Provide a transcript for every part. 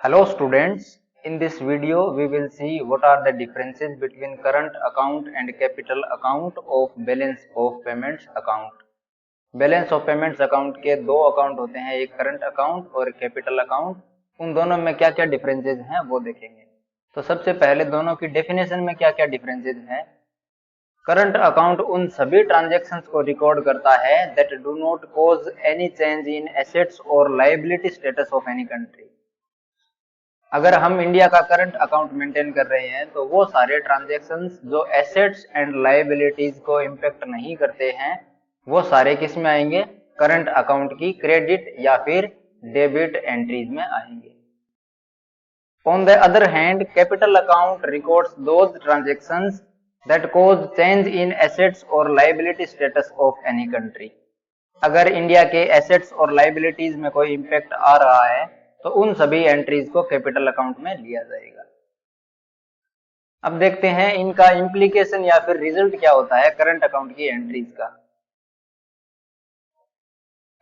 Hello students, in this video we will see what are the differences between current account and capital account of balance of payments account. Balance of payments account के दो account होते हैं, एक current account और capital account. उन दोनों में क्या क्या डिफरेंसेस हैं वो देखेंगे। तो सबसे पहले दोनों की डेफिनेशन में क्या क्या डिफरेंसेस हैं। करंट अकाउंट उन सभी ट्रांजैक्शंस को रिकॉर्ड करता है that do not cause any change in assets और liability status of any country. अगर हम इंडिया का करंट अकाउंट मेंटेन कर रहे हैं तो वो सारे ट्रांजैक्शंस जो एसेट्स एंड लायबिलिटीज को इम्पेक्ट नहीं करते हैं वो सारे किस में आएंगे, करंट अकाउंट की क्रेडिट या फिर डेबिट एंट्रीज में आएंगे। On the other hand capital account records those transactions that cause change in assets और liability status of any country. अगर इंडिया के एसेट्स और लायबिलिटीज में कोई इम्पैक्ट आ रहा है तो उन सभी एंट्रीज को कैपिटल अकाउंट में लिया जाएगा। अब देखते हैं इनका इम्प्लीकेशन या फिर रिजल्ट क्या होता है करंट अकाउंट की एंट्रीज का।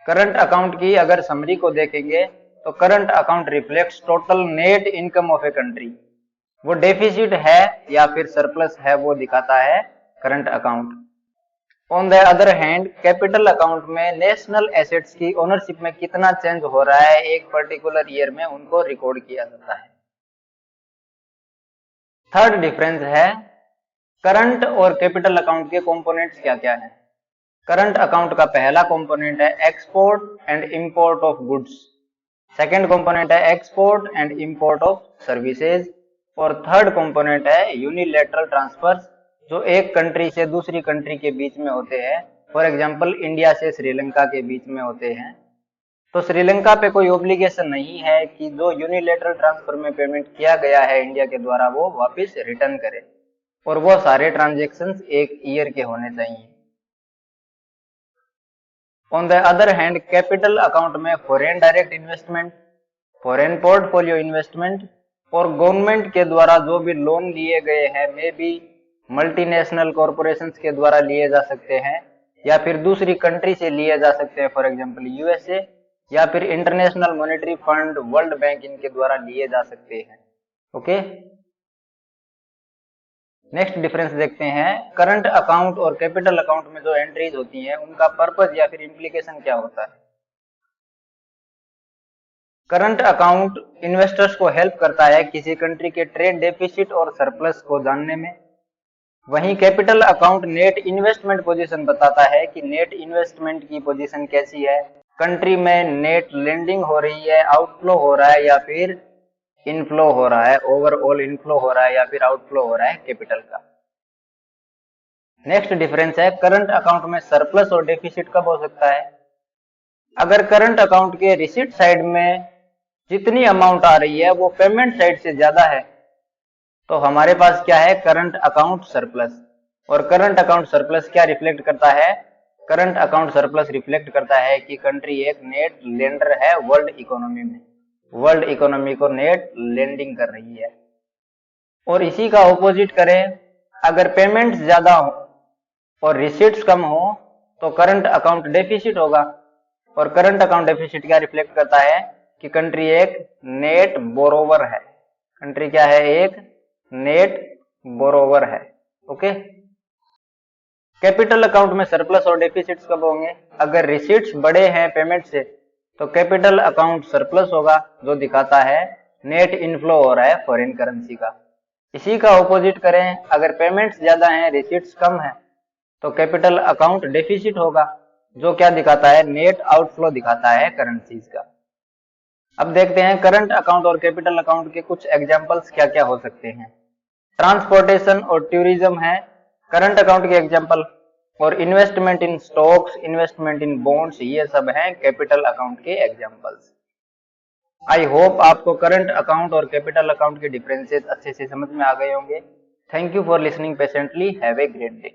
करंट अकाउंट की अगर समरी को देखेंगे तो current account reflects total net income of a country. वो डेफिसिट है या फिर सरप्लस है वो दिखाता है current account. On the other hand capital account में नेशनल एसेट्स की ओनरशिप में कितना चेंज हो रहा है एक पर्टिकुलर ईयर में उनको रिकॉर्ड किया जाता है। थर्ड डिफरेंस है करंट और कैपिटल अकाउंट के कंपोनेंट्स क्या क्या हैं। करंट अकाउंट का पहला कंपोनेंट है export and import of goods, second component है export and import of services और थर्ड कंपोनेंट है यूनिलैटरल ट्रांसफर्स जो एक कंट्री से दूसरी कंट्री के बीच में होते हैं। फॉर एग्जांपल इंडिया से श्रीलंका के बीच में होते हैं। तो श्रीलंका पे कोई ऑब्लिगेशन नहीं है कि जो यूनिलैटरल ट्रांसफर में पेमेंट किया गया है इंडिया के द्वारा वो वापस रिटर्न करे, और वो सारे ट्रांजैक्शंस एक ईयर के होने चाहिए। On the other hand capital account में foreign direct investment, foreign portfolio investment और गवर्नमेंट के द्वारा जो भी लोन लिए गए हैं मे बी मल्टीनेशनल कॉरपोरेशंस के द्वारा लिए जा सकते हैं या फिर दूसरी कंट्री से लिए जा सकते हैं, फॉर एग्जांपल यूएसए या फिर international monetary fund, world bank, इनके द्वारा लिए जा सकते हैं। ओके, नेक्स्ट डिफरेंस देखते हैं करंट अकाउंट और कैपिटल अकाउंट में जो एंट्रीज होती हैं उनका पर्पस या फिर इम्प्लीकेशन क्या होता है। करंट अकाउंट इन्वेस्टर्स को हेल्प करता है किसी कंट्री के ट्रेड डेफिसिट और सरप्लस को जानने में। वहीं capital account net investment position बताता है कि नेट इन्वेस्टमेंट की पोजीशन कैसी है, कंट्री में नेट लेंडिंग हो रही है, आउटफ्लो हो रहा है या फिर इनफ्लो हो रहा है, ओवरऑल इनफ्लो हो रहा है या फिर आउटफ्लो हो रहा है कैपिटल का। नेक्स्ट डिफरेंस है करंट अकाउंट में सरप्लस और डेफिसिट कब हो सकता है। अगर करंट अकाउंट के रिसीट साइड में जितनी अमाउंट आ रही है वो पेमेंट साइड से ज्यादा है तो हमारे पास क्या है, करंट अकाउंट सरप्लस। और करंट अकाउंट सरप्लस क्या रिफ्लेक्ट करता है, करंट अकाउंट सरप्लस रिफ्लेक्ट करता है कि कंट्री एक नेट लेंडर है वर्ल्ड इकोनॉमी में, वर्ल्ड इकोनॉमी को नेट लेंडिंग कर रही है। और इसी का ऑपोजिट करें, अगर पेमेंट्स ज्यादा हो और रिसीट्स कम हो तो करंट अकाउंट डेफिसिट होगा। और करंट अकाउंट डेफिसिट क्या रिफ्लेक्ट करता है कि कंट्री एक नेट बोरोवर है, कंट्री क्या है, एक नेट बोरोवर है। ओके, कैपिटल अकाउंट में सरप्लस और डेफिसिट्स कब होंगे, अगर रिसीट्स बड़े हैं पेमेंट से तो कैपिटल अकाउंट सरप्लस होगा जो दिखाता है नेट इनफ्लो हो रहा है फॉरेन करेंसी का। इसी का ऑपोजिट करें, अगर पेमेंट्स ज्यादा हैं रिसीट्स कम है तो कैपिटल अकाउंट डेफिसिट होगा जो क्या दिखाता है, नेट आउटफ्लो दिखाता है करेंसीज का। अब देखते हैं करंट अकाउंट और कैपिटल अकाउंट के कुछ एग्जांपल्स क्या क्या हो सकते हैं। ट्रांसपोर्टेशन और टूरिज्म है करंट अकाउंट के एग्जांपल, और इन्वेस्टमेंट इन स्टॉक्स, इन्वेस्टमेंट इन बॉन्ड्स, ये सब हैं कैपिटल अकाउंट के एग्जांपल्स। आई होप आपको करंट अकाउंट और कैपिटल अकाउंट के डिफरेंसेस अच्छे से समझ में आ गए होंगे। Thank you for listening patiently, have a great day.